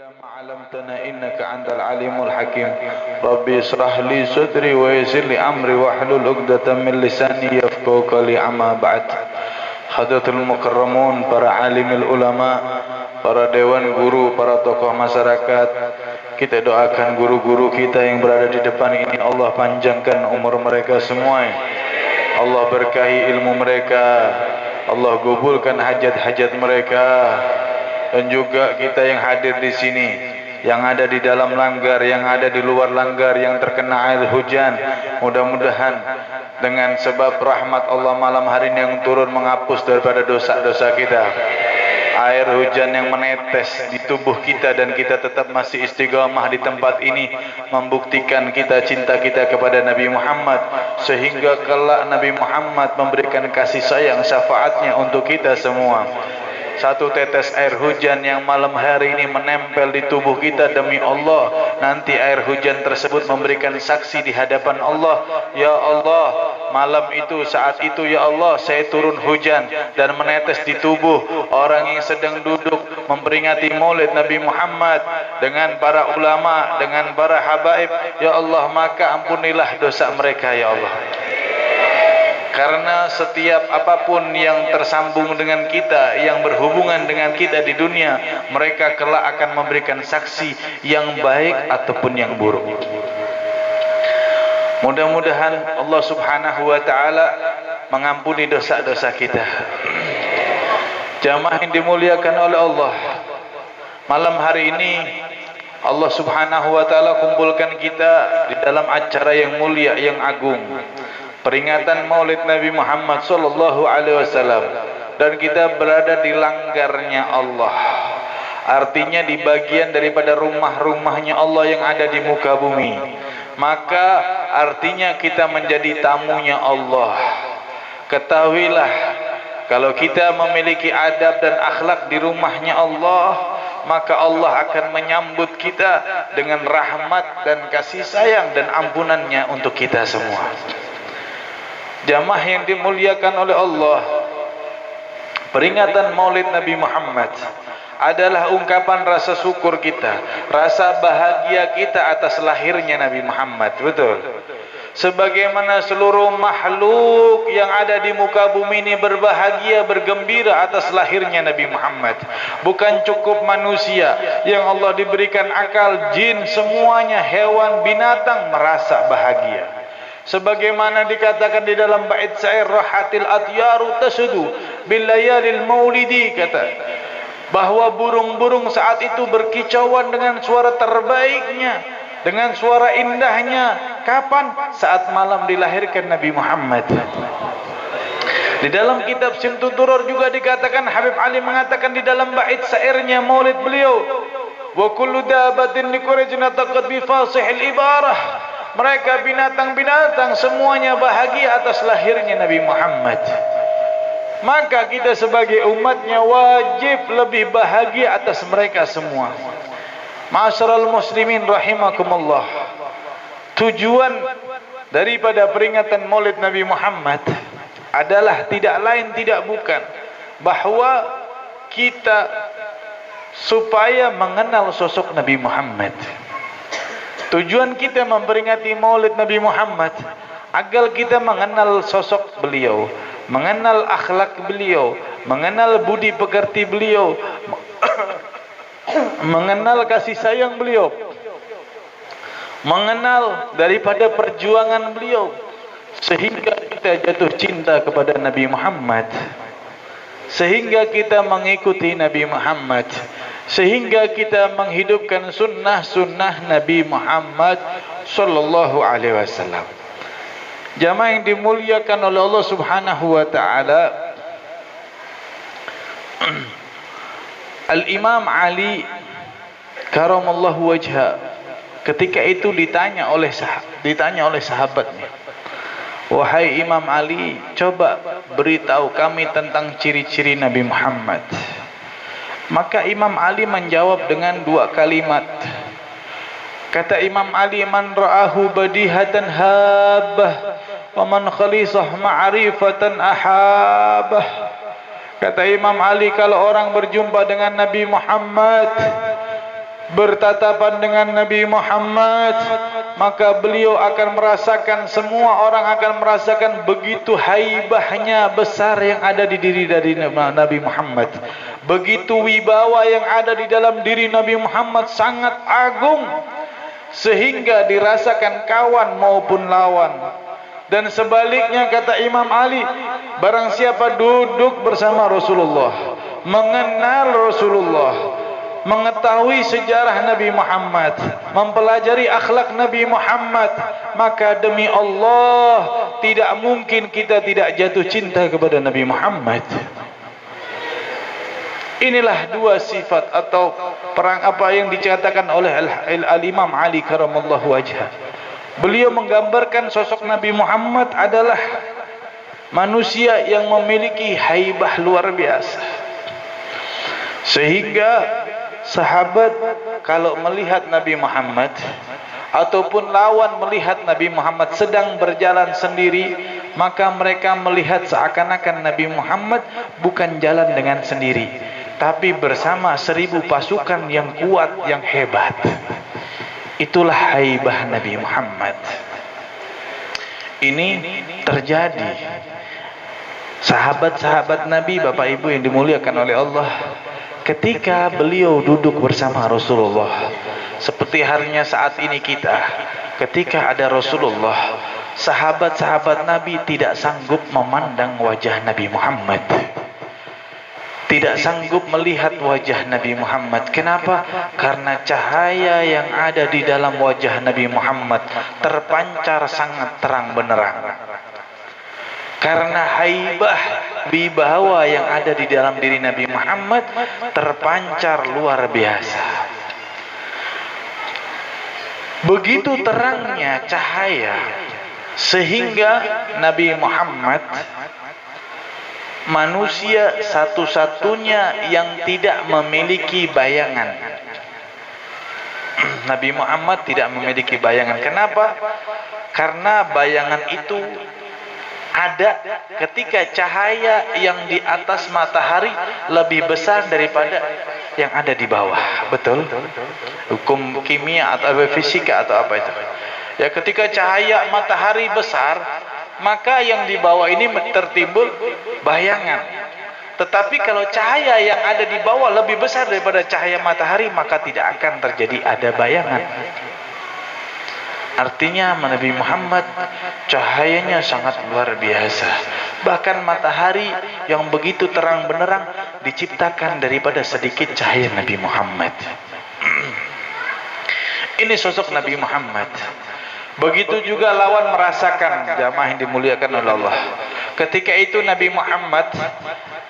إلى ما علمتنا إنك أنت العليم الحكيم. ربي اشرح لي صدري ويسر لي أمري واحلل عقدة من لساني يفقهوا قولي. أما بعد. Hadratul Mukarramun, para alimul ulama, para dewan guru, para tokoh masyarakat, kita doakan guru-guru kita yang berada di depan ini, Allah panjangkan umur mereka semua, Allah berkahi ilmu mereka, Allah gabulkan hajat-hajat mereka. Dan juga kita yang hadir di sini, yang ada di dalam langgar, yang ada di luar langgar, yang terkena air hujan, mudah-mudahan dengan sebab rahmat Allah malam hari ini yang turun menghapus daripada dosa-dosa kita. Air hujan yang menetes di tubuh kita dan kita tetap masih istiqamah di tempat ini membuktikan kita cinta kita kepada Nabi Muhammad, sehingga kelak Nabi Muhammad memberikan kasih sayang syafaatnya untuk kita semua. Satu tetes air hujan yang malam hari ini menempel di tubuh kita, demi Allah, nanti air hujan tersebut memberikan saksi di hadapan Allah. Ya Allah, malam itu, saat itu ya Allah, saya turun hujan dan menetes di tubuh orang yang sedang duduk memperingati maulid Nabi Muhammad dengan para ulama, dengan para habaib. Ya Allah, maka ampunilah dosa mereka ya Allah. Karena setiap apapun yang tersambung dengan kita, yang berhubungan dengan kita di dunia, mereka kelak akan memberikan saksi yang baik ataupun yang buruk. Mudah-mudahan Allah Subhanahu wa taala mengampuni dosa-dosa kita. Jamaah yang dimuliakan oleh Allah, malam hari ini Allah Subhanahu wa taala kumpulkan kita di dalam acara yang mulia, yang agung, peringatan Maulid Nabi Muhammad sallallahu alaihi wasallam, dan kita berada di langgarnya Allah. Artinya di bagian daripada rumah-rumahnya Allah yang ada di muka bumi. Maka artinya kita menjadi tamunya Allah. Ketahuilah, kalau kita memiliki adab dan akhlak di rumahnya Allah, maka Allah akan menyambut kita dengan rahmat dan kasih sayang dan ampunannya untuk kita semua. Jamaah yang dimuliakan oleh Allah, peringatan Maulid Nabi Muhammad adalah ungkapan rasa syukur kita, rasa bahagia kita atas lahirnya Nabi Muhammad. Betul. Sebagaimana seluruh makhluk yang ada di muka bumi ini berbahagia, bergembira atas lahirnya Nabi Muhammad. Bukan cukup manusia yang Allah diberikan akal, jin, semuanya, hewan, binatang merasa bahagia. Sebagaimana dikatakan di dalam bait syair, rahatil atyaru tasdu bil layalil maulidi, kata bahwa burung-burung saat itu berkicauan dengan suara terbaiknya, dengan suara indahnya. Kapan? Saat malam dilahirkan Nabi Muhammad. Di dalam kitab Simtud Duror juga dikatakan, Habib Ali mengatakan di dalam bait syairnya maulid beliau, wa kullu dabatin likurajna taqad bi fasihil ibarah, mereka binatang-binatang semuanya bahagia atas lahirnya Nabi Muhammad. Maka kita sebagai umatnya wajib lebih bahagia atas mereka semua. Ma'asyiral muslimin rahimakumullah, tujuan daripada peringatan Maulid Nabi Muhammad adalah tidak lain tidak bukan bahwa kita supaya mengenal sosok Nabi Muhammad. Tujuan kita memperingati Maulid Nabi Muhammad agar kita mengenal sosok beliau, mengenal akhlak beliau, mengenal budi pekerti beliau, mengenal kasih sayang beliau, mengenal daripada perjuangan beliau, sehingga kita jatuh cinta kepada Nabi Muhammad, sehingga kita mengikuti Nabi Muhammad, sehingga kita menghidupkan sunnah-sunnah Nabi Muhammad sallallahu alaihi wasallam. Jamaah yang dimuliakan oleh Allah Subhanahu wa taala, Al-Imam Ali karamallahu wajha ketika itu ditanya oleh sahabatnya, wahai Imam Ali, coba beritahu kami tentang ciri-ciri Nabi Muhammad. Maka Imam Ali menjawab dengan dua kalimat. Kata Imam Ali, man ra'ahu badihatan habah wa man khalisah ma'rifatan ahabah. Kata Imam Ali, kalau orang berjumpa dengan Nabi Muhammad, bertatapan dengan Nabi Muhammad, maka beliau akan merasakan, semua orang akan merasakan begitu haibahnya besar yang ada di diri dari Nabi Muhammad, begitu wibawa yang ada di dalam diri Nabi Muhammad sangat agung, sehingga dirasakan kawan maupun lawan. Dan sebaliknya kata Imam Ali, barang siapa duduk bersama Rasulullah, mengenal Rasulullah, mengetahui sejarah Nabi Muhammad, mempelajari akhlak Nabi Muhammad, maka demi Allah tidak mungkin kita tidak jatuh cinta kepada Nabi Muhammad. Inilah dua sifat atau perang apa yang dikatakan oleh Al-Imam Ali karamallahu wajhah. Beliau menggambarkan sosok Nabi Muhammad adalah manusia yang memiliki haibah luar biasa, sehingga sahabat kalau melihat Nabi Muhammad ataupun lawan melihat Nabi Muhammad sedang berjalan sendiri, maka mereka melihat seakan-akan Nabi Muhammad bukan jalan dengan sendiri, tapi bersama 1000 pasukan yang kuat, yang hebat. Itulah haibah Nabi Muhammad. Ini terjadi. Sahabat-sahabat Nabi, Bapak Ibu yang dimuliakan oleh Allah, ketika beliau duduk bersama Rasulullah, seperti halnya saat ini kita, ketika ada Rasulullah, sahabat-sahabat Nabi tidak sanggup memandang wajah Nabi Muhammad, tidak sanggup melihat wajah Nabi Muhammad. Kenapa? Karena cahaya yang ada di dalam wajah Nabi Muhammad terpancar sangat terang benderang. Karena haibah, wibawa yang ada di dalam diri Nabi Muhammad terpancar luar biasa. Begitu terangnya cahaya, sehingga Nabi Muhammad manusia satu-satunya yang tidak memiliki bayangan. Nabi Muhammad tidak memiliki bayangan. Kenapa? Karena bayangan itu ada ketika cahaya yang di atas matahari lebih besar daripada yang ada di bawah. Betul? Hukum kimia atau fisika atau apa itu? Ya, ketika cahaya matahari besar, maka yang di bawah ini tertimbul bayangan. Tetapi kalau cahaya yang ada di bawah lebih besar daripada cahaya matahari, maka tidak akan terjadi ada bayangan. Artinya Nabi Muhammad cahayanya sangat luar biasa. Bahkan matahari yang begitu terang benderang diciptakan daripada sedikit cahaya Nabi Muhammad. Ini sosok Nabi Muhammad. Begitu juga lawan merasakan, jamaah yang dimuliakan oleh Allah. Ketika itu Nabi Muhammad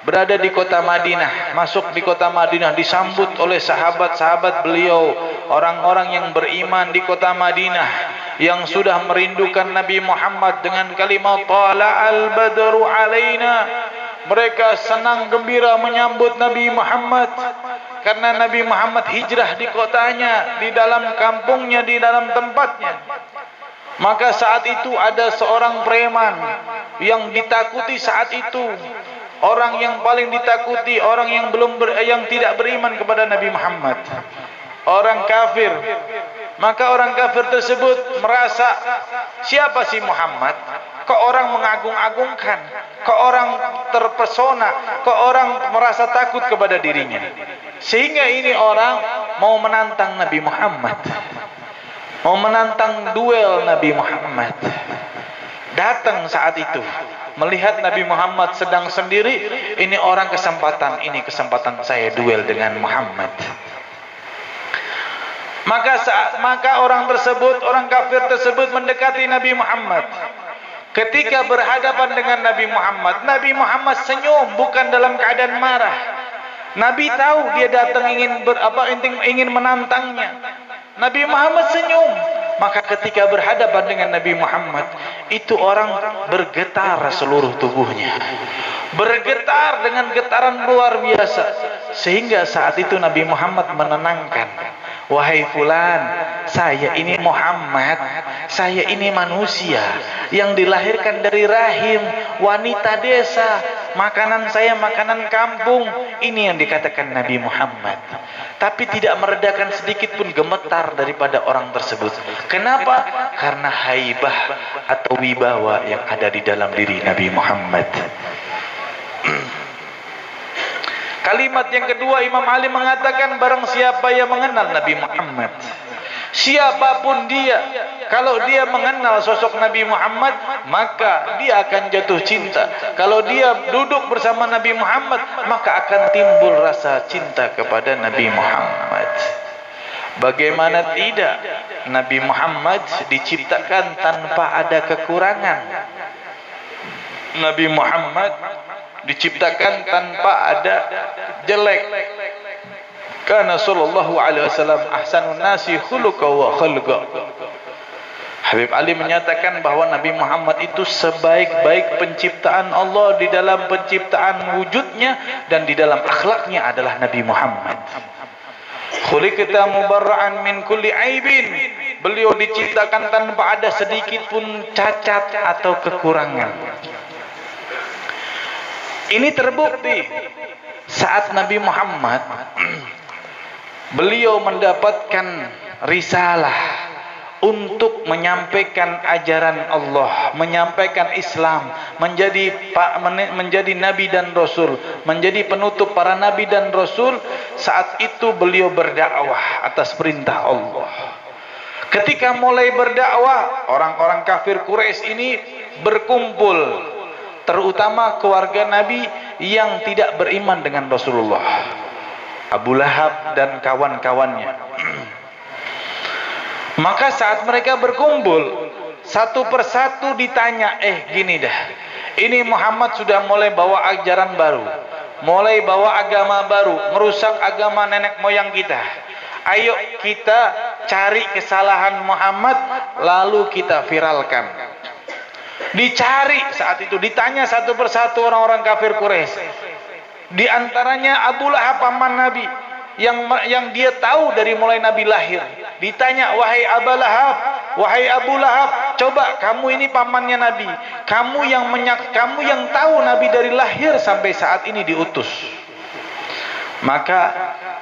berada di kota Madinah, masuk di kota Madinah, disambut oleh sahabat-sahabat beliau, orang-orang yang beriman di kota Madinah, yang sudah merindukan Nabi Muhammad dengan kalimat tala'al badru alaina. Mereka senang gembira menyambut Nabi Muhammad, karena Nabi Muhammad hijrah di kotanya, di dalam kampungnya, di dalam tempatnya. Maka saat itu ada seorang preman yang ditakuti saat itu. Orang yang paling ditakuti, orang yang yang tidak beriman kepada Nabi Muhammad, orang kafir. Maka orang kafir tersebut merasa, siapa sih Muhammad? Kok orang mengagung-agungkan? Kok orang terpesona? Kok orang merasa takut kepada dirinya? Sehingga ini orang mau menantang Nabi Muhammad, mau menantang duel Nabi Muhammad. Datang saat itu, melihat Nabi Muhammad sedang sendiri, ini orang kesempatan, ini kesempatan saya duel dengan Muhammad. Maka orang tersebut, orang kafir tersebut mendekati Nabi Muhammad. Ketika berhadapan dengan Nabi Muhammad senyum, bukan dalam keadaan marah. Nabi tahu dia datang ingin menantangnya. Nabi Muhammad senyum. Maka ketika berhadapan dengan Nabi Muhammad, itu orang bergetar seluruh tubuhnya, bergetar dengan getaran luar biasa. Sehingga saat itu Nabi Muhammad menenangkan, wahai fulan, saya ini Muhammad, saya ini manusia yang dilahirkan dari rahim wanita desa, makanan saya makanan kampung. Ini yang dikatakan Nabi Muhammad. Tapi tidak meredakan sedikit pun gemetar daripada orang tersebut. Kenapa? Karena haibah atau wibawa yang ada di dalam diri Nabi Muhammad. Kalimat yang kedua, Imam Ali mengatakan, barang siapa yang mengenal Nabi Muhammad, siapapun dia, kalau dia mengenal sosok Nabi Muhammad, maka dia akan jatuh cinta. Kalau dia duduk bersama Nabi Muhammad, maka akan timbul rasa cinta kepada Nabi Muhammad. Bagaimana tidak? Nabi Muhammad diciptakan tanpa ada kekurangan. Nabi Muhammad diciptakan tanpa ada jelek. Karena sallallahu alaihi wasallam ahsanun nasi khuluqa wa khalqa. Habib Ali menyatakan bahwa Nabi Muhammad itu sebaik-baik penciptaan Allah di dalam penciptaan wujudnya dan di dalam akhlaknya adalah Nabi Muhammad. Khuliqta mubarra'an min kulli aibin. Beliau diciptakan tanpa ada sedikit pun cacat atau kekurangan. Ini terbukti saat Nabi Muhammad beliau mendapatkan risalah untuk menyampaikan ajaran Allah, menyampaikan Islam, menjadi nabi dan rasul, menjadi penutup para nabi dan rasul. Saat itu beliau berdakwah atas perintah Allah. Ketika mulai berdakwah, orang-orang kafir Quraisy ini berkumpul, terutama keluarga Nabi yang tidak beriman dengan Rasulullah, Abu Lahab dan kawan-kawannya. Maka saat mereka berkumpul, satu persatu ditanya, gini dah, ini Muhammad sudah mulai bawa ajaran baru, mulai bawa agama baru, merusak agama nenek moyang kita. Ayo kita cari kesalahan Muhammad, lalu kita viralkan. Dicari saat itu, ditanya satu persatu orang-orang kafir Quraisy. Di antaranya Abu Lahab, paman Nabi, yang dia tahu dari mulai Nabi lahir. Ditanya, wahai Abu Lahab, wahai Abu Lahab, coba kamu ini pamannya Nabi, kamu yang tahu Nabi dari lahir sampai saat ini diutus. Maka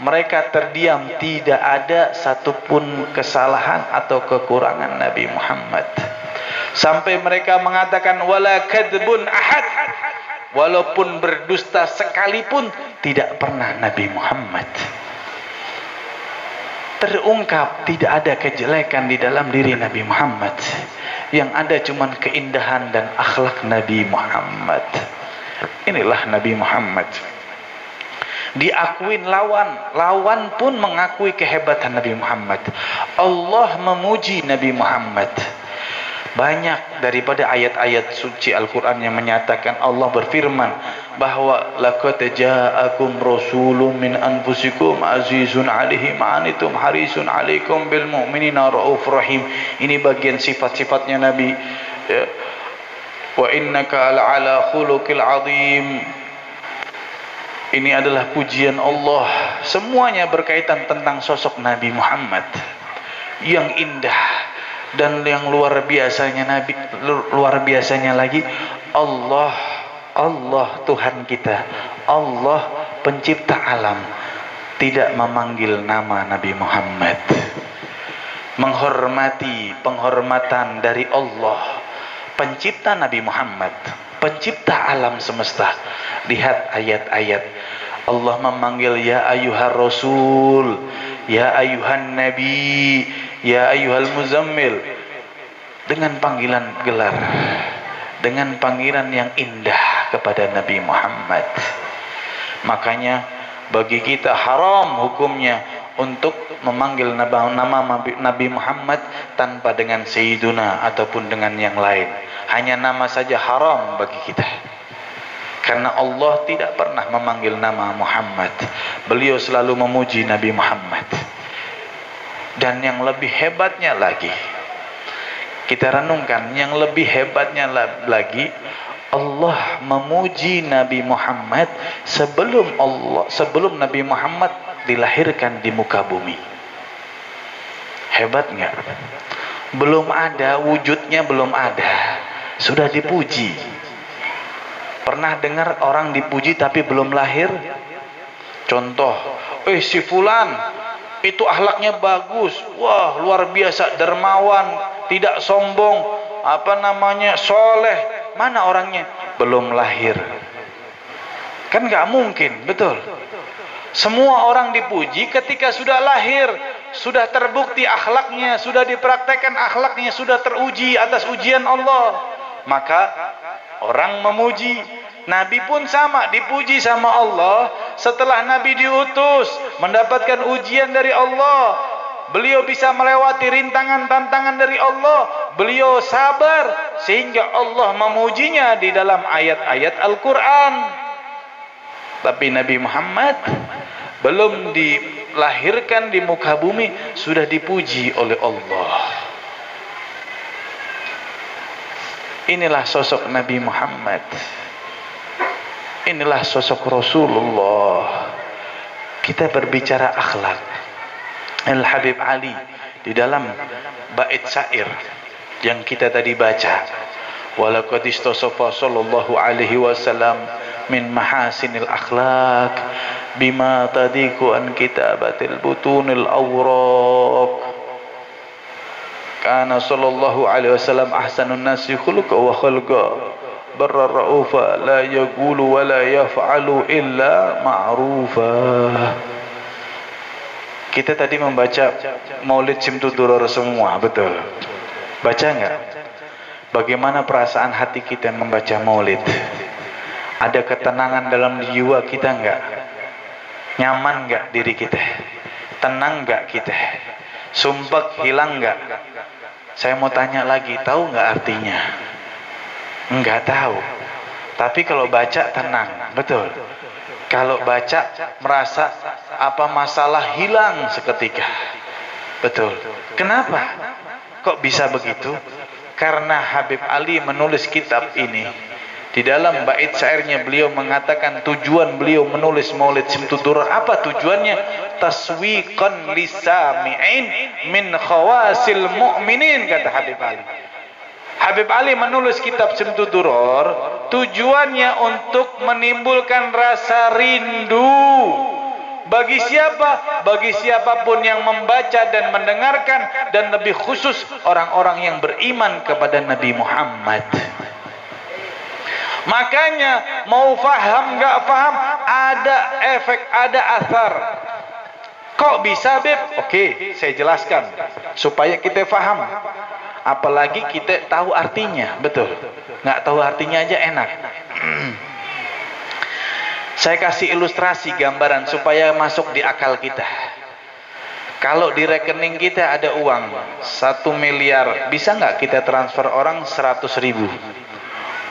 mereka terdiam, tidak ada satupun kesalahan atau kekurangan Nabi Muhammad. Sampai mereka mengatakan wala kadbun ahad, walaupun berdusta sekalipun tidak pernah Nabi Muhammad. Terungkap tidak ada kejelekan di dalam diri Nabi Muhammad. Yang ada cuma keindahan dan akhlak Nabi Muhammad. Inilah Nabi Muhammad. Diakuin lawan pun mengakui kehebatan Nabi Muhammad. Allah memuji Nabi Muhammad. Banyak daripada ayat-ayat suci Al-Quran yang menyatakan, Allah berfirman bahwa laqad ja'akum rasulun min anfusikum azizun 'alaihi ma antum harisun 'alaikum bil mu'minina raufur rahim. Ini bagian sifat-sifatnya Nabi. Wa innaka la'ala khuluqil 'azim. Ini adalah pujian Allah. Semuanya berkaitan tentang sosok Nabi Muhammad yang indah. Dan yang luar biasanya lagi, Allah Tuhan kita, Allah pencipta alam, tidak memanggil nama Nabi Muhammad. Menghormati penghormatan dari Allah, pencipta Nabi Muhammad, pencipta alam semesta. Lihat ayat-ayat, Allah memanggil ya ayyuhar rasul, ya ayyuhan nabi, ya ayyuhal muzammil, dengan panggilan gelar, dengan panggilan yang indah kepada Nabi Muhammad. Makanya bagi kita haram hukumnya untuk memanggil nama Nabi Muhammad tanpa dengan Sayyiduna ataupun dengan yang lain. Hanya nama saja haram bagi kita. Karena Allah tidak pernah memanggil nama Muhammad. Beliau selalu memuji Nabi Muhammad. Dan yang lebih hebatnya lagi, kita renungkan, yang lebih hebatnya lagi, Allah memuji Nabi Muhammad sebelum Nabi Muhammad dilahirkan di muka bumi. Hebat nggak? Belum ada wujudnya, belum ada, sudah dipuji. Pernah dengar orang dipuji tapi belum lahir? Contoh, si fulan itu akhlaknya bagus, wah luar biasa, dermawan, tidak sombong, soleh. Mana orangnya? Belum lahir. Kan nggak mungkin, betul? Semua orang dipuji ketika sudah lahir, sudah terbukti akhlaknya, sudah dipraktekkan akhlaknya, sudah teruji atas ujian Allah, maka orang memuji. Nabi pun sama, dipuji sama Allah setelah Nabi diutus, mendapatkan ujian dari Allah. Beliau bisa melewati rintangan tantangan dari Allah. Beliau sabar sehingga Allah memujinya di dalam ayat-ayat Al-Quran. Tapi Nabi Muhammad belum dilahirkan di muka bumi sudah dipuji oleh Allah. Inilah sosok Nabi Muhammad. Inilah sosok Rasulullah. Kita berbicara akhlak. Al-Habib Ali di dalam bait syair yang kita tadi baca, walaqad istasafa sallallahu alaihi wasallam min mahasinil akhlaq bima tadiku an kitabatil butunil awraq. Kana sallallahu alaihi wasallam ahsanun nasi khuluqa wa khalqa barra ra'ufa la yaqulu wa la yaf'alu illa ma'rufa. Kita tadi membaca Maulid Simtuduror semua, betul? Baca enggak? Bagaimana perasaan hati kita membaca Maulid? Ada ketenangan dalam jiwa kita enggak? Nyaman enggak diri kita? Tenang enggak kita? Sumpek hilang enggak? Saya mau tanya lagi, tahu enggak artinya? Enggak tahu. Tapi kalau baca tenang, betul? Kalau baca merasa masalah hilang seketika. Betul. Kenapa? Kok bisa begitu? Karena Habib Ali menulis kitab ini. Di dalam bait syairnya beliau mengatakan tujuan beliau menulis Maulid Simtuduror. Apa tujuannya? Taswiqan lisami'in min khawasil mu'minin, kata Habib Ali. Habib Ali menulis kitab Simtuduror tujuannya untuk menimbulkan rasa rindu. Bagi siapa? Bagi siapapun yang membaca dan mendengarkan, dan lebih khusus orang-orang yang beriman kepada Nabi Muhammad. Makanya mau faham nggak faham, ada efek, ada athar. Kok bisa, Beb? Oke, saya jelaskan supaya kita faham. Apalagi kita tahu artinya, betul? Nggak tahu artinya aja enak. Saya kasih ilustrasi gambaran supaya masuk di akal kita. Kalau di rekening kita ada uang 1 miliar, bisa nggak kita transfer orang 100.000?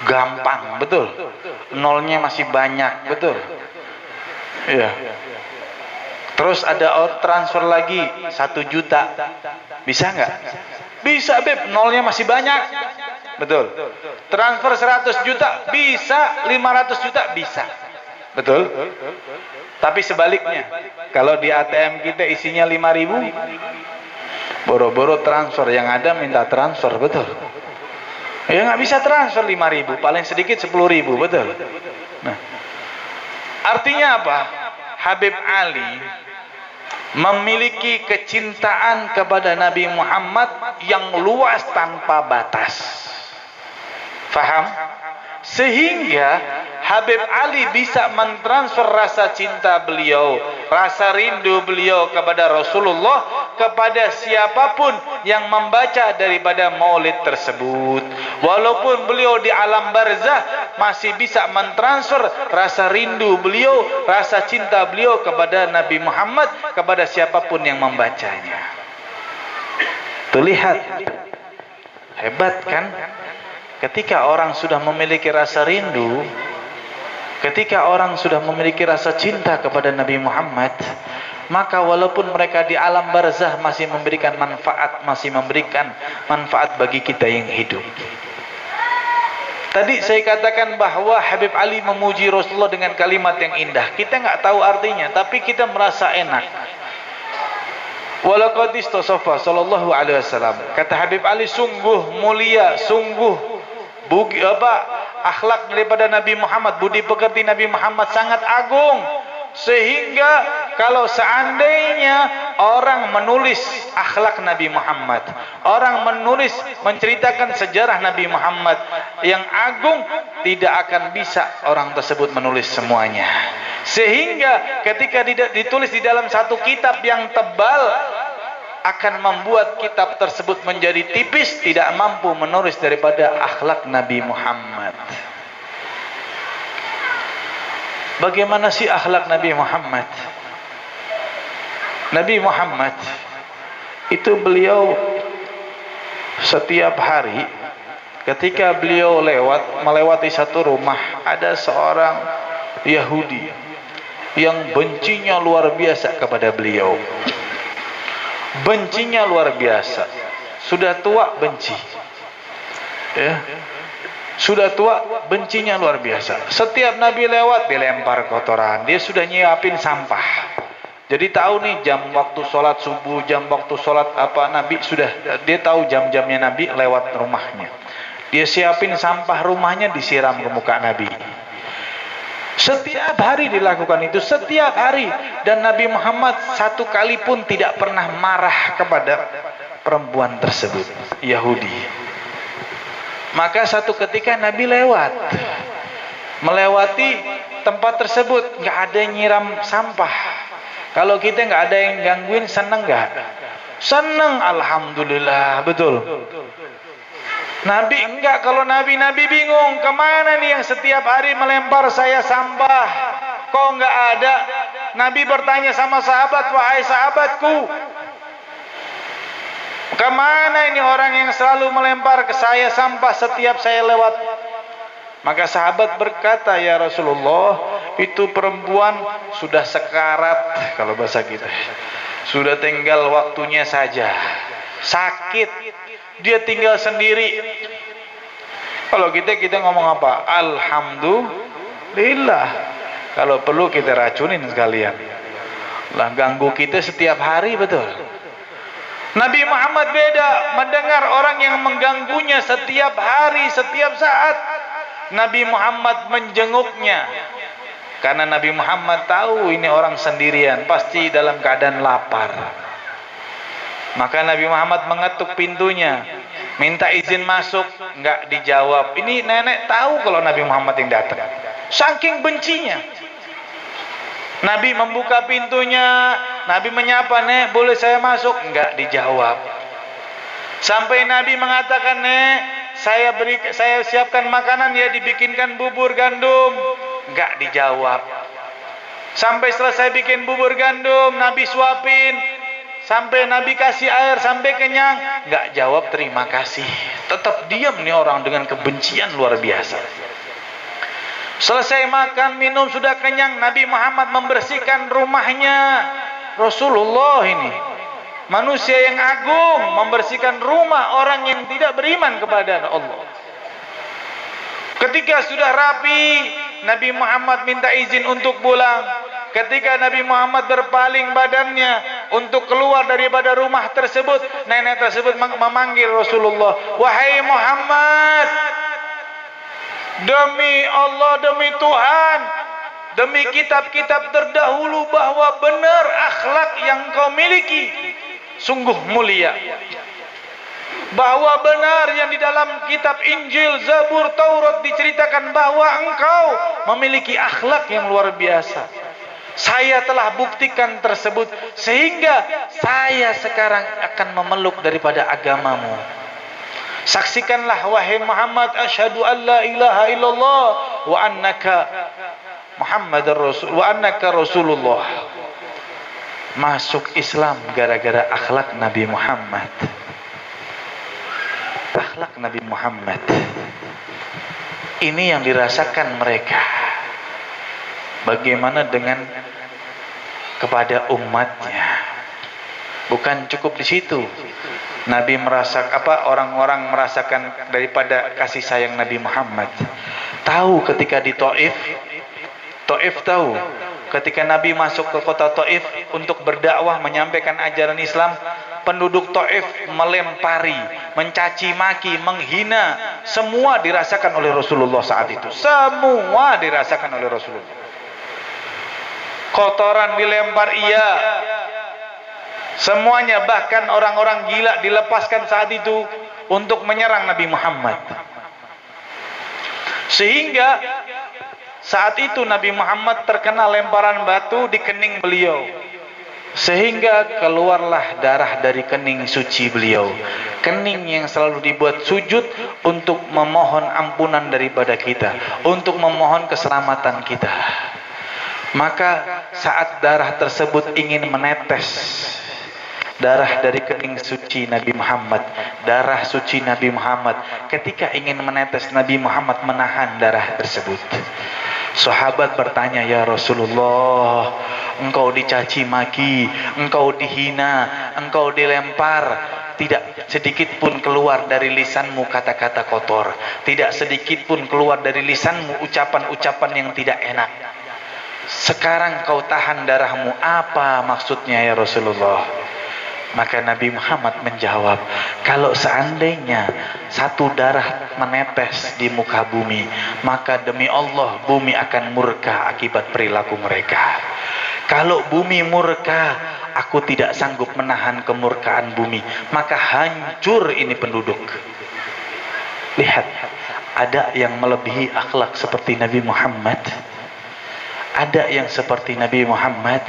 Gampang, betul? Nolnya masih banyak, betul? Iya. Terus ada transfer lagi 1 juta, bisa nggak? Bisa, Beb, nolnya masih banyak. Betul. Transfer 100 juta bisa, 500 juta bisa. Betul? Tapi sebaliknya, kalau di ATM kita isinya 5.000, boro-boro transfer, yang ada minta transfer, betul? Ya nggak bisa transfer 5.000, paling sedikit 10.000, betul? Nah, artinya apa? Habib Ali memiliki kecintaan kepada Nabi Muhammad yang luas tanpa batas. Faham? Sehingga Habib Ali bisa mentransfer rasa cinta beliau, rasa rindu beliau kepada Rasulullah kepada siapapun yang membaca daripada maulid tersebut. Walaupun beliau di alam barzah masih bisa mentransfer rasa rindu beliau, rasa cinta beliau kepada Nabi Muhammad kepada siapapun yang membacanya. Tuh, lihat, hebat kan? Ketika orang sudah memiliki rasa rindu, ketika orang sudah memiliki rasa cinta kepada Nabi Muhammad, maka walaupun mereka di alam barzah masih memberikan manfaat bagi kita yang hidup. Tadi saya katakan bahwa Habib Ali memuji Rasulullah dengan kalimat yang indah. Kita nggak tahu artinya, tapi kita merasa enak. Walaqad istasafa sallallahu alaihi wasallam. Kata Habib Ali, sungguh mulia, sungguh akhlak daripada Nabi Muhammad, budi pekerti Nabi Muhammad sangat agung. Sehingga kalau seandainya orang menulis akhlak Nabi Muhammad, orang menulis menceritakan sejarah Nabi Muhammad yang agung, tidak akan bisa orang tersebut menulis semuanya. Sehingga ketika ditulis di dalam satu kitab yang tebal, akan membuat kitab tersebut menjadi tipis, tidak mampu menulis daripada akhlak Nabi Muhammad. Bagaimana sih akhlak Nabi Muhammad? Nabi Muhammad itu beliau setiap hari ketika beliau melewati satu rumah, ada seorang Yahudi yang bencinya luar biasa kepada beliau. Bencinya luar biasa. Sudah tua benci. Ya. Sudah tua, bencinya luar biasa. Setiap Nabi lewat, dilempar kotoran. Dia sudah nyiapin sampah. Jadi tahu nih jam waktu sholat subuh, jam waktu sholat apa Nabi sudah. Dia tahu jam-jamnya Nabi lewat rumahnya. Dia siapin sampah rumahnya, disiram ke muka Nabi. Setiap hari dilakukan itu, setiap hari. Dan Nabi Muhammad satu kali pun tidak pernah marah kepada perempuan tersebut, Yahudi. Maka satu ketika Nabi melewati tempat tersebut, nggak ada yang nyiram sampah. Kalau kita nggak ada yang gangguin, seneng nggak? Seneng, alhamdulillah, betul. Nabi enggak. Kalau Nabi bingung, kemana nih yang setiap hari melempar saya sampah? Kok nggak ada? Nabi bertanya sama sahabat, wahai sahabatku, kemana ini orang yang selalu melempar ke saya sampah setiap saya lewat? Maka sahabat berkata, ya Rasulullah, itu perempuan sudah sekarat, kalau bahasa kita, sudah tinggal waktunya saja, sakit, dia tinggal sendiri. Kalau kita ngomong apa? Alhamdulillah. Kalau perlu kita racunin sekalian lah, ganggu kita setiap hari, betul. Nabi Muhammad beda, mendengar orang yang mengganggunya setiap hari, setiap saat, Nabi Muhammad menjenguknya. Karena Nabi Muhammad tahu ini orang sendirian, pasti dalam keadaan lapar. Maka Nabi Muhammad mengetuk pintunya, minta izin masuk, enggak dijawab. Ini nenek tahu kalau Nabi Muhammad yang datang, saking bencinya. Nabi membuka pintunya, Nabi menyapa, nek boleh saya masuk? Enggak dijawab. Sampai Nabi mengatakan, nek saya siapkan makanan ya, dibikinkan bubur gandum. Enggak dijawab. Sampai selesai bikin bubur gandum, Nabi suapin. Sampai Nabi kasih air, sampai kenyang. Enggak jawab terima kasih. Tetap diam nih orang dengan kebencian luar biasa. Selesai makan, minum, sudah kenyang, Nabi Muhammad membersihkan rumahnya. Rasulullah ini manusia yang agung, membersihkan rumah orang yang tidak beriman kepada Allah. Ketika sudah rapi, Nabi Muhammad minta izin untuk pulang. Ketika Nabi Muhammad berpaling badannya untuk keluar daripada rumah tersebut, nenek tersebut memanggil Rasulullah, wahai Muhammad, demi Allah, demi Tuhan, demi kitab-kitab terdahulu, bahwa benar akhlak yang kau miliki sungguh mulia. Bahwa benar yang di dalam kitab Injil, Zabur, Taurat diceritakan bahwa engkau memiliki akhlak yang luar biasa. Saya telah buktikan tersebut, sehingga saya sekarang akan memeluk daripada agamamu. Saksikanlah wahai Muhammad, asyhadu an la ilaha illallah wa annaka Muhammadar Rasul wa annaka Rasulullah. Masuk Islam gara-gara akhlak Nabi Muhammad. Akhlak Nabi Muhammad ini yang dirasakan mereka. Bagaimana dengan kepada umatnya? Bukan cukup di situ. Nabi orang-orang merasakan daripada kasih sayang Nabi Muhammad. Tahu ketika di Taif tahu ketika Nabi masuk ke kota Taif untuk berdakwah, menyampaikan ajaran Islam, penduduk Taif melempari, mencaci maki, menghina, semua dirasakan oleh Rasulullah saat itu. Semua dirasakan oleh Rasulullah. Kotoran dilempar, iya. Semuanya, bahkan orang-orang gila dilepaskan saat itu untuk menyerang Nabi Muhammad. Sehingga saat itu Nabi Muhammad terkena lemparan batu di kening beliau, sehingga keluarlah darah dari kening suci beliau, kening yang selalu dibuat sujud untuk memohon ampunan daripada kita, untuk memohon keselamatan kita. Maka saat darah tersebut ingin menetes, darah dari kening suci Nabi Muhammad, darah suci Nabi Muhammad, ketika ingin menetes, Nabi Muhammad menahan darah tersebut. Sahabat bertanya, ya Rasulullah, engkau dicaci maki, engkau dihina, engkau dilempar, tidak sedikit pun keluar dari lisanmu kata-kata kotor, tidak sedikit pun keluar dari lisanmu ucapan-ucapan yang tidak enak. Sekarang kau tahan darahmu, apa maksudnya ya Rasulullah? Maka Nabi Muhammad menjawab, kalau seandainya satu darah menetes di muka bumi, maka demi Allah bumi akan murka akibat perilaku mereka. Kalau bumi murka, aku tidak sanggup menahan kemurkaan bumi, maka hancur ini penduduk. Lihat, ada yang melebihi akhlak seperti Nabi Muhammad? Ada yang seperti Nabi Muhammad?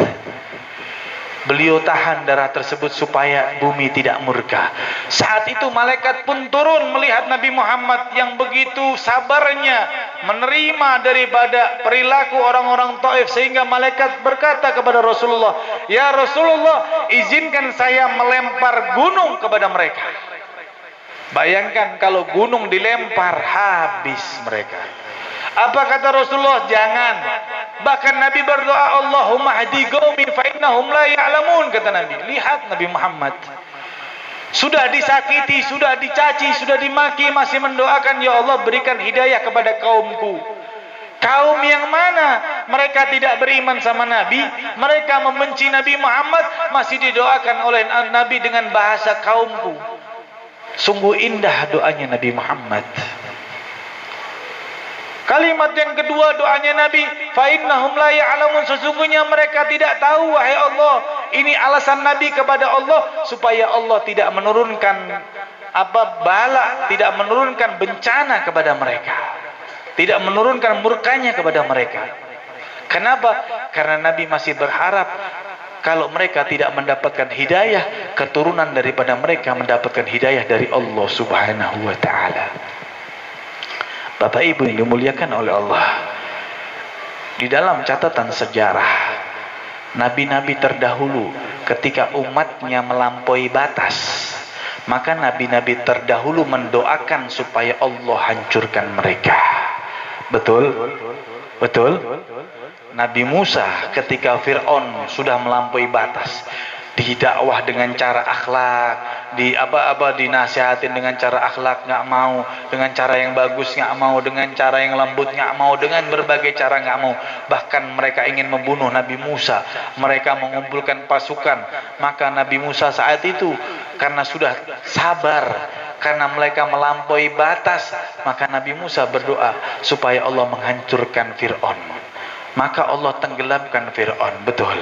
Beliau tahan darah tersebut supaya bumi tidak murka. Saat itu malaikat pun turun melihat Nabi Muhammad yang begitu sabarnya menerima daripada perilaku orang-orang Taif, sehingga malaikat berkata kepada Rasulullah, ya Rasulullah, izinkan saya melempar gunung kepada mereka. Bayangkan kalau gunung dilempar, habis mereka. Apa kata Rasulullah? Jangan. Bahkan Nabi berdoa, Allahumma hadi qaumin fa innahum la ya'lamun, kata Nabi. Lihat Nabi Muhammad sudah disakiti, sudah dicaci, sudah dimaki, masih mendoakan, ya Allah berikan hidayah kepada kaumku. Kaum yang mana? Mereka tidak beriman sama Nabi, mereka membenci Nabi Muhammad, masih didoakan oleh Nabi dengan bahasa kaumku. Sungguh indah doanya Nabi Muhammad. Kalimat yang kedua doanya Nabi, fa innahum la ya'lamun, sesungguhnya mereka tidak tahu wahai Allah. Ini alasan Nabi kepada Allah supaya Allah tidak menurunkan bala, tidak menurunkan bencana kepada mereka, tidak menurunkan murkanya kepada mereka. Kenapa? Karena Nabi masih berharap kalau mereka tidak mendapatkan hidayah, keturunan daripada mereka mendapatkan hidayah dari Allah Subhanahu wa taala. Bapak Ibu yang dimuliakan oleh Allah, di dalam catatan sejarah, nabi-nabi terdahulu ketika umatnya melampaui batas, maka nabi-nabi terdahulu mendoakan supaya Allah hancurkan mereka. Betul? Betul? Nabi Musa ketika Fir'aun sudah melampaui batas, didakwah dengan cara akhlak, dinasihatin dengan cara akhlak, nggak mau, dengan cara yang bagus nggak mau, dengan cara yang lembut nggak mau, dengan berbagai cara nggak mau. Bahkan mereka ingin membunuh Nabi Musa, mereka mengumpulkan pasukan. Maka Nabi Musa saat itu karena sudah sabar, karena mereka melampaui batas, maka Nabi Musa berdoa supaya Allah menghancurkan Fir'aun. Maka Allah tenggelamkan Fir'aun. Betul.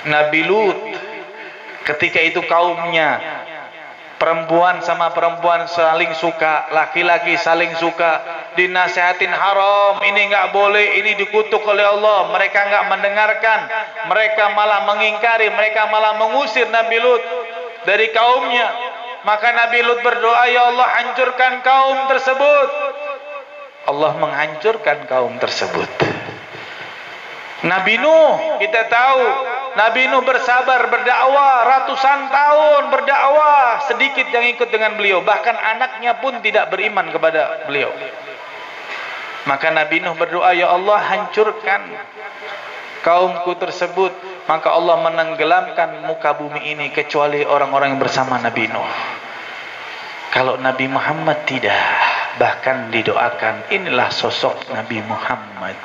Nabi Lut ketika itu kaumnya perempuan sama perempuan saling suka, laki-laki saling suka, dinasihatin haram, ini nggak boleh, ini dikutuk oleh Allah, mereka nggak mendengarkan, mereka malah mengingkari, mereka malah mengusir Nabi Lut dari kaumnya. Maka Nabi Lut berdoa, ya Allah hancurkan kaum tersebut. Allah menghancurkan kaum tersebut. Nabi Nuh, kita tahu Nabi Nuh bersabar berdakwah ratusan tahun berdakwah, sedikit yang ikut dengan beliau, bahkan anaknya pun tidak beriman kepada beliau. Maka Nabi Nuh berdoa, ya Allah hancurkan kaumku tersebut. Maka Allah menenggelamkan muka bumi ini kecuali orang-orang yang bersama Nabi Nuh. Kalau Nabi Muhammad tidak, bahkan didoakan, inilah sosok Nabi Muhammad.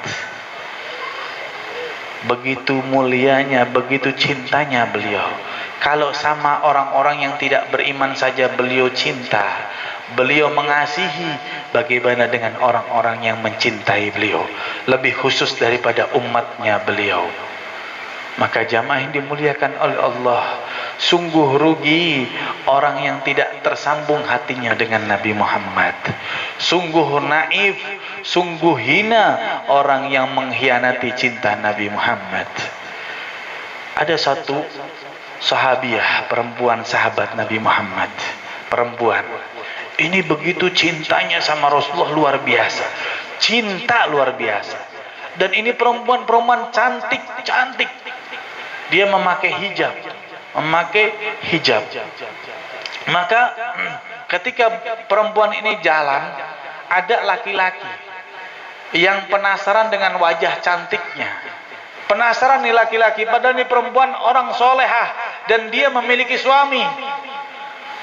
Begitu mulianya, begitu cintanya beliau Kalau sama orang-orang yang tidak beriman saja beliau cinta, beliau mengasihi, bagaimana dengan orang-orang yang mencintai beliau, lebih khusus daripada umatnya beliau. Maka jamaah yang dimuliakan oleh Allah, sungguh rugi orang yang tidak tersambung hatinya dengan Nabi Muhammad. Sungguh naif, sungguh hina orang yang mengkhianati cinta Nabi Muhammad. Ada satu sahabiah perempuan, sahabat Nabi Muhammad, perempuan ini begitu cintanya sama Rasulullah, luar biasa, cinta luar biasa. Dan ini perempuan cantik. Dia memakai hijab. Maka ketika perempuan ini jalan, ada laki-laki yang penasaran dengan wajah cantiknya. Penasaran nih laki-laki, padahal ini perempuan orang solehah dan dia memiliki suami.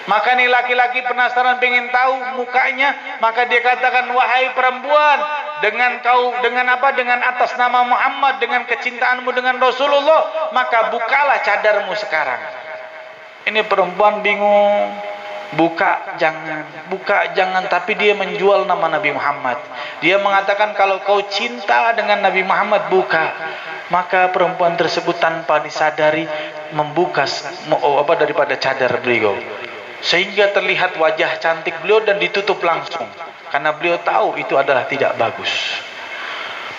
Maka nih laki-laki penasaran, pengen tahu mukanya, maka dia katakan, wahai perempuan, dengan atas nama Muhammad, dengan kecintaanmu dengan Rasulullah, maka bukalah cadarmu sekarang. Ini perempuan bingung, buka jangan, tapi dia menjual nama Nabi Muhammad. Dia mengatakan, kalau kau cinta dengan Nabi Muhammad, buka. Maka perempuan tersebut tanpa disadari membuka daripada cadar beliau, sehingga terlihat wajah cantik beliau dan ditutup langsung, karena beliau tahu itu adalah tidak bagus.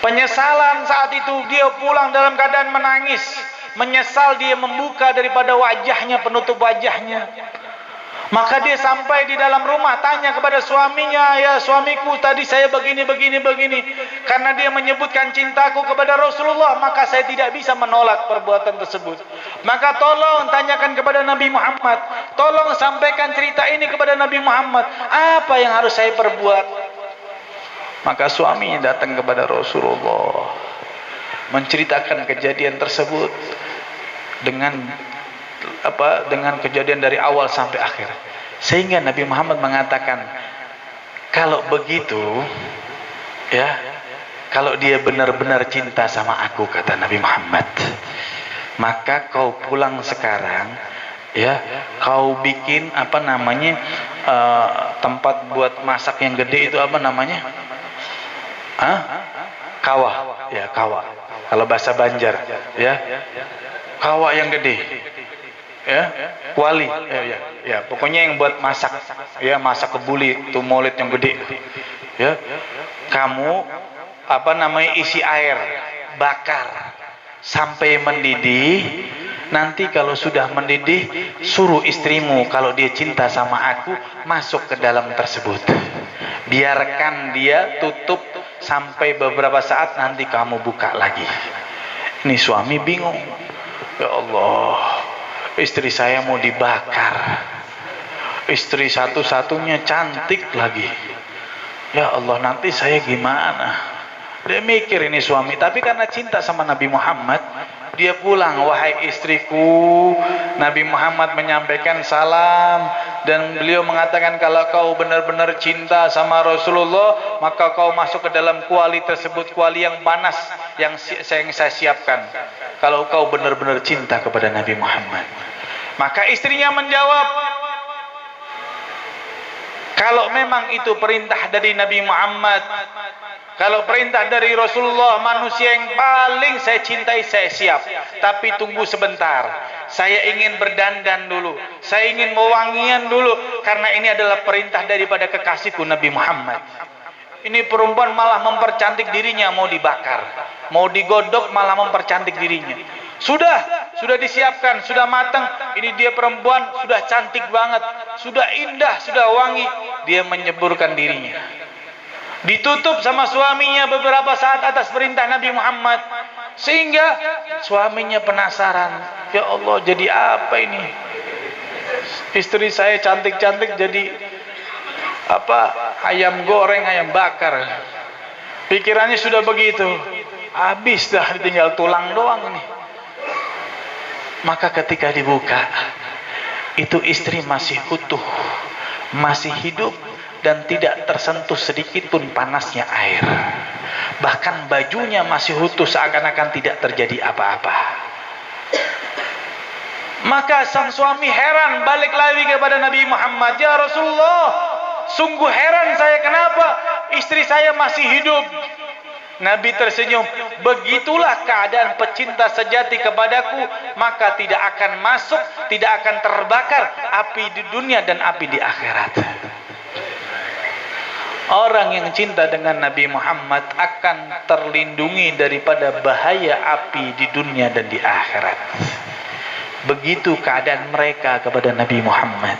Penyesalan saat itu, dia pulang dalam keadaan menangis, menyesal dia membuka daripada wajahnya, penutup wajahnya. Maka dia sampai di dalam rumah, tanya kepada suaminya, ya suamiku, tadi saya begini. Karena dia menyebutkan cintaku kepada Rasulullah, maka saya tidak bisa menolak perbuatan tersebut. Maka tolong tanyakan kepada Nabi Muhammad, tolong sampaikan cerita ini kepada Nabi Muhammad, apa yang harus saya perbuat? Maka suaminya datang kepada Rasulullah, menceritakan kejadian tersebut dengan kejadian dari awal sampai akhir. Sehingga Nabi Muhammad mengatakan, kalau begitu ya, kalau dia benar-benar cinta sama aku, kata Nabi Muhammad, maka kau pulang sekarang ya, kau bikin tempat buat masak yang gede itu kawah ya, kawah kalau bahasa Banjar ya, kawah yang gede ya, kuali ya, pokoknya yang buat masak ya, masak kebuli tuh, molit yang gede ya, kamu isi air, bakar sampai mendidih. Nanti kalau sudah mendidih, suruh istrimu, kalau dia cinta sama aku, masuk ke dalam tersebut, biarkan dia tutup sampai beberapa saat, nanti kamu buka lagi. Ini suami bingung, ya Allah, istri saya mau dibakar, istri satu-satunya cantik lagi, ya Allah, nanti saya gimana? Dia mikir ini suami, tapi karena cinta sama Nabi Muhammad, dia pulang, wahai istriku, Nabi Muhammad menyampaikan salam, dan beliau mengatakan, kalau kau benar-benar cinta sama Rasulullah, maka kau masuk ke dalam kuali tersebut, kuali yang panas yang saya siapkan, kalau kau benar-benar cinta kepada Nabi Muhammad. Maka istrinya menjawab, kalau memang itu perintah dari Nabi Muhammad, kalau perintah dari Rasulullah, manusia yang paling saya cintai, saya siap. Tapi tunggu sebentar, saya ingin berdandan dulu, saya ingin mewangian dulu, karena ini adalah perintah daripada kekasihku Nabi Muhammad. Ini perempuan malah mempercantik dirinya, mau dibakar, mau digodok, malah mempercantik dirinya. Sudah disiapkan, sudah matang. Ini dia perempuan, sudah cantik banget, sudah indah, sudah wangi. Dia menyeburkan dirinya, ditutup sama suaminya beberapa saat atas perintah Nabi Muhammad. Sehingga suaminya penasaran, ya Allah, jadi apa ini? Istri saya cantik-cantik jadi ayam goreng, ayam bakar. Pikirannya sudah begitu, habis dah, tinggal tulang doang ini. Maka ketika dibuka, itu istri masih utuh, masih hidup, dan tidak tersentuh sedikit pun panasnya air. Bahkan bajunya masih utuh, seakan-akan tidak terjadi apa-apa. Maka sang suami heran, balik lagi kepada Nabi Muhammad, ya Rasulullah, sungguh heran saya, kenapa istri saya masih hidup? Nabi tersenyum, begitulah keadaan pecinta sejati kepadaku, maka tidak akan masuk, tidak akan terbakar api di dunia dan api di akhirat. Orang yang cinta dengan Nabi Muhammad akan terlindungi daripada bahaya api di dunia dan di akhirat. Begitu keadaan mereka kepada Nabi Muhammad.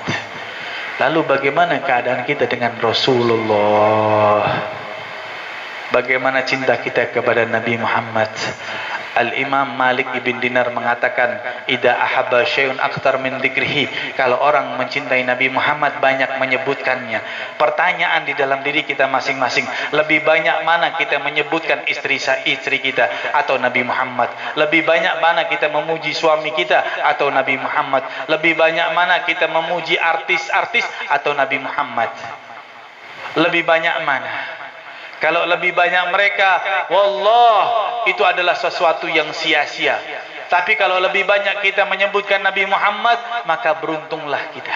Lalu bagaimana keadaan kita dengan Rasulullah? Bagaimana cinta kita kepada Nabi Muhammad? Al-Imam Malik ibn Dinar mengatakan, idza ahabba syai'un akthar min dzikrihi. Kalau orang mencintai Nabi Muhammad, banyak menyebutkannya. Pertanyaan di dalam diri kita masing-masing, lebih banyak mana kita menyebutkan istri kita atau Nabi Muhammad? Lebih banyak mana kita memuji suami kita atau Nabi Muhammad? Lebih banyak mana kita memuji artis-artis atau Nabi Muhammad? Lebih banyak mana? Kalau lebih banyak mereka, wallah, itu adalah sesuatu yang sia-sia. Tapi kalau lebih banyak kita menyebutkan Nabi Muhammad, maka beruntunglah kita.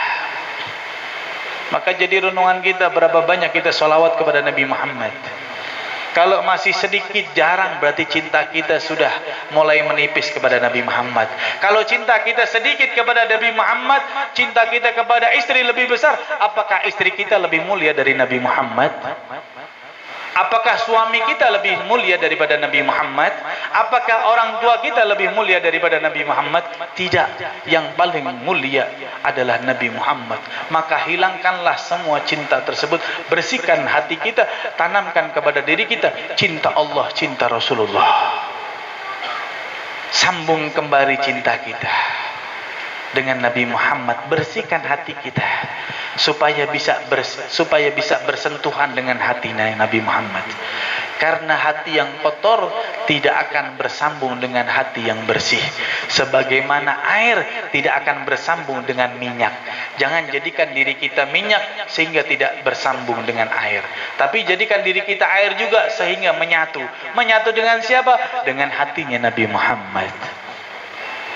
Maka jadi renungan kita, berapa banyak kita sholawat kepada Nabi Muhammad. Kalau masih sedikit, jarang, berarti cinta kita sudah mulai menipis kepada Nabi Muhammad. Kalau cinta kita sedikit kepada Nabi Muhammad, cinta kita kepada istri lebih besar, apakah istri kita lebih mulia dari Nabi Muhammad? Apakah suami kita lebih mulia daripada Nabi Muhammad? Apakah orang tua kita lebih mulia daripada Nabi Muhammad? Tidak. Yang paling mulia adalah Nabi Muhammad. Maka hilangkanlah semua cinta tersebut. Bersihkan hati kita. Tanamkan kepada diri kita cinta Allah, cinta Rasulullah. Sambung kembali cinta kita dengan Nabi Muhammad. Bersihkan hati kita supaya bisa bersentuhan dengan hati Nabi Muhammad. Karena hati yang kotor tidak akan bersambung dengan hati yang bersih. Sebagaimana air tidak akan bersambung dengan minyak. Jangan jadikan diri kita minyak sehingga tidak bersambung dengan air. Tapi jadikan diri kita air juga sehingga menyatu. Menyatu dengan siapa? Dengan hatinya Nabi Muhammad.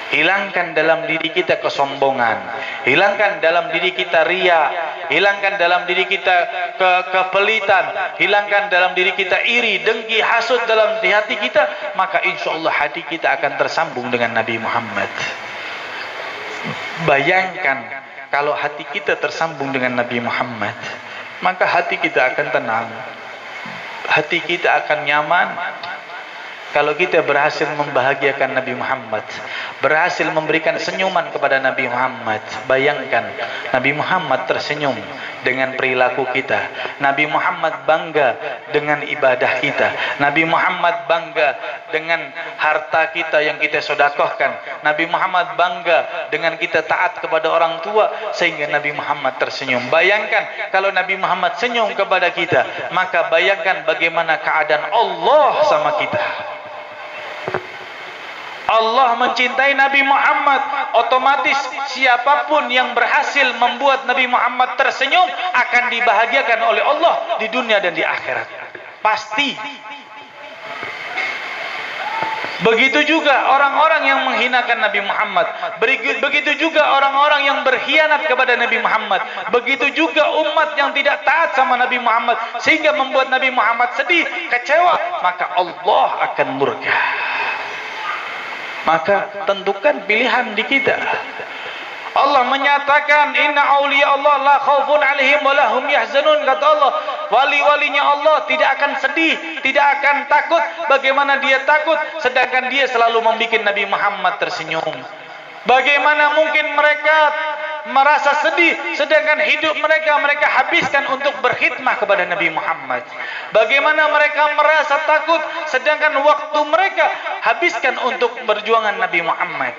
Hilangkan dalam diri kita kesombongan, hilangkan dalam diri kita ria, hilangkan dalam diri kita kepelitan, hilangkan dalam diri kita iri, dengki, hasut dalam hati kita, maka insya Allah hati kita akan tersambung dengan Nabi Muhammad. Bayangkan kalau hati kita tersambung dengan Nabi Muhammad, maka hati kita akan tenang, hati kita akan nyaman. Kalau kita berhasil membahagiakan Nabi Muhammad, berhasil memberikan senyuman kepada Nabi Muhammad, bayangkan Nabi Muhammad tersenyum dengan perilaku kita. Nabi Muhammad bangga dengan ibadah kita. Nabi Muhammad bangga dengan harta kita yang kita sedekahkan. Nabi Muhammad bangga dengan kita taat kepada orang tua sehingga Nabi Muhammad tersenyum. Bayangkan kalau Nabi Muhammad senyum kepada kita, maka bayangkan bagaimana keadaan Allah sama kita. Allah mencintai Nabi Muhammad, otomatis siapapun yang berhasil membuat Nabi Muhammad tersenyum akan dibahagiakan oleh Allah di dunia dan di akhirat. Pasti. Begitu juga orang-orang yang menghinakan Nabi Muhammad. Begitu juga orang-orang yang berkhianat kepada Nabi Muhammad. Begitu juga umat yang tidak taat sama Nabi Muhammad sehingga membuat Nabi Muhammad sedih, kecewa, maka Allah akan murka. Maka tentukan pilihan di kita. Allah menyatakan inna auliya Allah la khaufun alaihim wa lahum yahzanun. Kata Allah, wali-walinya Allah tidak akan sedih, tidak akan takut. Bagaimana dia takut sedangkan dia selalu membuat Nabi Muhammad tersenyum? Bagaimana mungkin mereka merasa sedih sedangkan hidup mereka habiskan untuk berkhidmah kepada Nabi Muhammad? Bagaimana mereka merasa takut sedangkan waktu mereka habiskan untuk perjuangan Nabi Muhammad?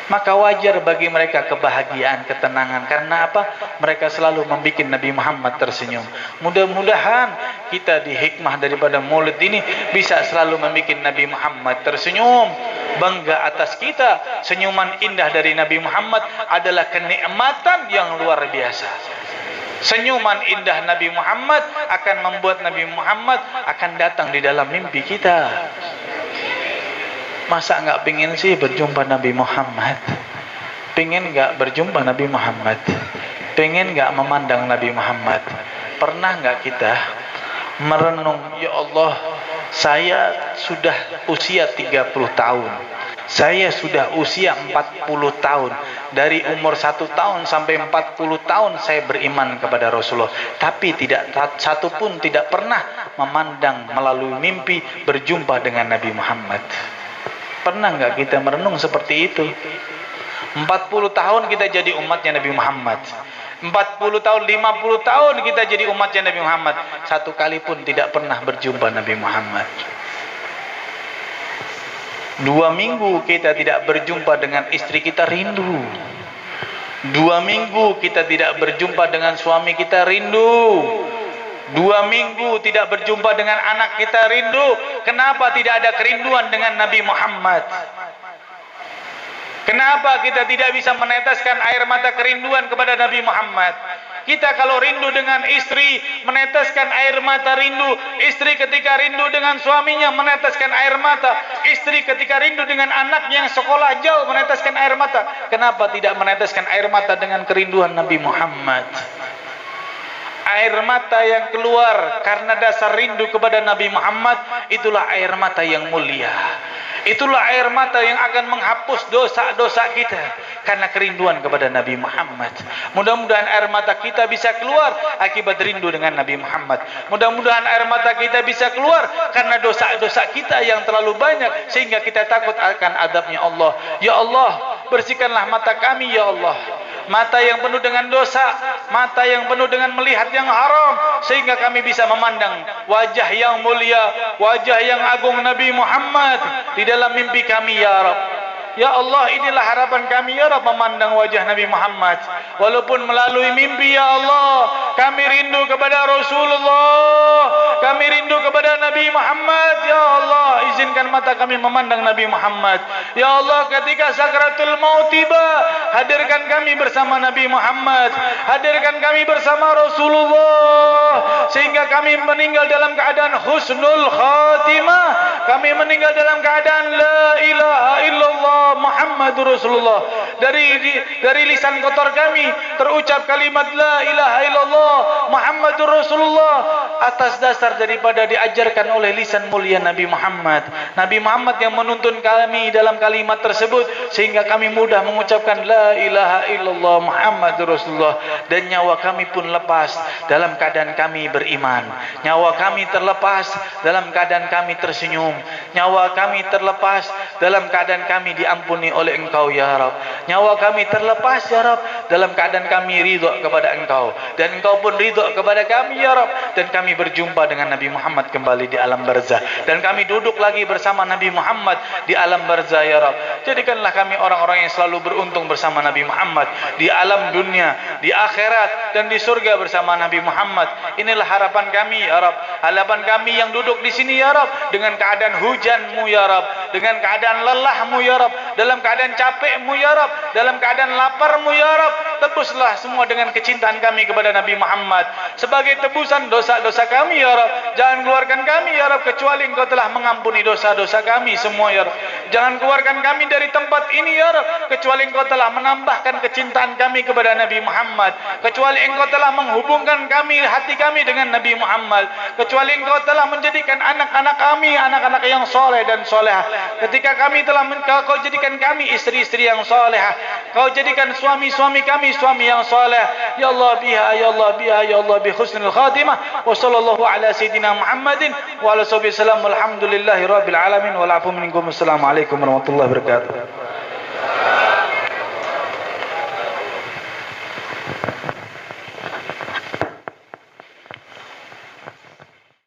Maka wajar bagi mereka kebahagiaan, ketenangan. Karena apa? Mereka selalu membuat Nabi Muhammad tersenyum. Mudah-mudahan kita di hikmah daripada maulid ini bisa selalu membuat Nabi Muhammad tersenyum. Bangga atas kita. Senyuman indah dari Nabi Muhammad adalah kenikmatan yang luar biasa. Senyuman indah Nabi Muhammad akan membuat Nabi Muhammad akan datang di dalam mimpi kita. Masa enggak pingin sih berjumpa Nabi Muhammad? Pengen nggak berjumpa Nabi Muhammad? Pengen nggak memandang Nabi Muhammad? Pernah nggak kita merenung, ya Allah, saya sudah usia 30 tahun, saya sudah usia 40 tahun, dari umur 1 tahun sampai 40 tahun saya beriman kepada Rasulullah, tapi tidak satu pun tidak pernah memandang melalui mimpi berjumpa dengan Nabi Muhammad. Pernah nggak kita merenung seperti itu? 40 tahun kita jadi umatnya Nabi Muhammad, 40 tahun, 50 tahun kita jadi umatnya Nabi Muhammad, satu kali pun tidak pernah berjumpa Nabi Muhammad. 2 minggu kita tidak berjumpa dengan istri kita, rindu. 2 minggu kita tidak berjumpa dengan suami kita, rindu. 2 minggu tidak berjumpa dengan anak kita, rindu. Kenapa tidak ada kerinduan dengan Nabi Muhammad? Kenapa kita tidak bisa meneteskan air mata kerinduan kepada Nabi Muhammad? Kita kalau rindu dengan istri, meneteskan air mata rindu. Istri ketika rindu dengan suaminya, meneteskan air mata. Istri ketika rindu dengan anaknya yang sekolah jauh, meneteskan air mata. Kenapa tidak meneteskan air mata dengan kerinduan Nabi Muhammad? Air mata yang keluar karena dasar rindu kepada Nabi Muhammad, itulah air mata yang mulia. Itulah air mata yang akan menghapus dosa-dosa kita karena kerinduan kepada Nabi Muhammad. Mudah-mudahan air mata kita bisa keluar akibat rindu dengan Nabi Muhammad. Mudah-mudahan air mata kita bisa keluar karena dosa-dosa kita yang terlalu banyak sehingga kita takut akan adabnya Allah. Ya Allah, bersihkanlah mata kami ya Allah. Mata yang penuh dengan dosa, mata yang penuh dengan melihat yang haram, sehingga kami bisa memandang wajah yang mulia, wajah yang agung Nabi Muhammad di dalam mimpi kami ya Rabb. Ya Allah, inilah harapan kami ya Rabb, memandang wajah Nabi Muhammad walaupun melalui mimpi ya Allah. Kami rindu kepada Rasulullah, kami rindu kepada Nabi Muhammad ya Allah. Izinkan mata kami memandang Nabi Muhammad ya Allah. Ketika sakratul maut tiba, hadirkan kami bersama Nabi Muhammad, hadirkan kami bersama Rasulullah, sehingga kami meninggal dalam keadaan husnul khatimah. Kami meninggal dalam keadaan la ilaha illallah Muhammadur Rasulullah. Dari lisan kotor kami terucap kalimat la ilaha illallah Muhammadur Rasulullah atas dasar daripada diajarkan oleh lisan mulia Nabi Muhammad. Nabi Muhammad yang menuntun kami dalam kalimat tersebut sehingga kami mudah mengucapkan la ilaha illallah Muhammadur Rasulullah, dan nyawa kami pun lepas dalam keadaan kami beriman. Nyawa kami terlepas dalam keadaan kami tersenyum. Nyawa kami terlepas dalam keadaan kami diampuni oleh Engkau ya Rabb. Nyawa kami terlepas ya Rabb dalam keadaan kami ridha kepada Engkau, dan Engkau pun ridha kepada kami ya Rabb, dan kami berjumpa dengan Nabi Muhammad kembali di alam barzah, dan kami duduk lagi bersama Nabi Muhammad di alam barzah ya Rabb. Jadikanlah kami orang-orang yang selalu beruntung bersama Nabi Muhammad di alam dunia, di akhirat, dan di surga bersama Nabi Muhammad. Inilah harapan kami ya Rabb. Harapan kami yang duduk di sini ya Rabb, dengan keadaan hujanmu ya Rabb, dengan keadaan lelahmu ya Rabb, dalam keadaan capekmu ya Rabb, dalam keadaan laparmu ya Rabb. Tebuslah semua dengan kecintaan kami kepada Nabi Muhammad sebagai tebusan dosa-dosa kami ya Rabb. Jangan keluarkan kami ya Rabb kecuali Engkau telah mengampuni dosa-dosa kami semua ya Rabb. Jangan keluarkan kami dari tempat ini ya Rabb kecuali Engkau telah menambahkan kecintaan kami kepada Nabi Muhammad, kecuali Engkau telah menghubungkan kami, hati kami dengan Nabi Muhammad, kecuali Engkau telah menjadikan anak-anak kami anak-anak yang soleh dan solehah. Ketika kami telah Kau jadikan kami istri-istri yang solehah, Kau jadikan suami-suami kami suami yang soleh ya Allah. Biha ya Allah, biha ya Allah, bi husnul khatimah. Wa sallallahu ala sayyidina Muhammadin wa ala sahbihi sallam. Alhamdulillahi rabbil alamin. Wa alaikum warahmatullahi wabarakatuh.